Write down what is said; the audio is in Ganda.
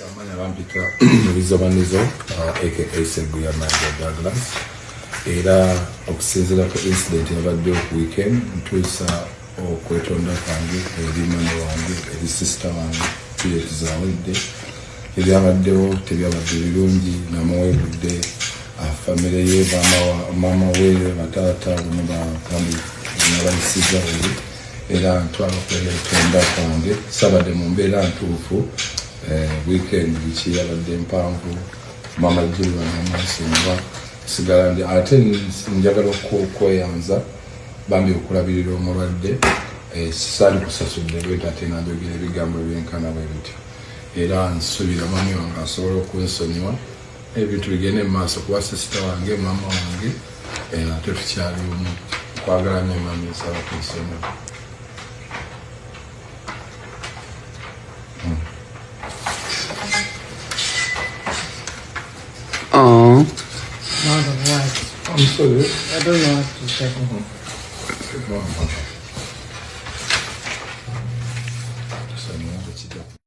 Amanya bampita Weasel manizo aka Seguya Douglas era okusinziira ku incident yabaddewo ku weekend ntuusa okwetonda kwange eri mwana wange eri sister wange Juliet Zawedde ebyabaddewo tebyabadde birungi namuwebudde famire ye mama we bataata bano nabayisiza eri era ntwala okwetonda kwange sabadde mu mbeera ntuufu weekend which yabadde mpanvu mama Juliet n'amaaso nga sigala ndi ate njagala okweyanza bambi okulabirira omulwadde sisali kusasudde lweta ate nanjogera ebigambo ebyenkana bwe bityo era nsuubira mami wange asobola okunsonyiwa ebintu bigende mu maaso kuba sisita wange mama wange ate tukyali omu kwagala nnyo mami nsaba kunsonyiwa. Oh. Mother, why? I'm sorry. I don't know what to say. Just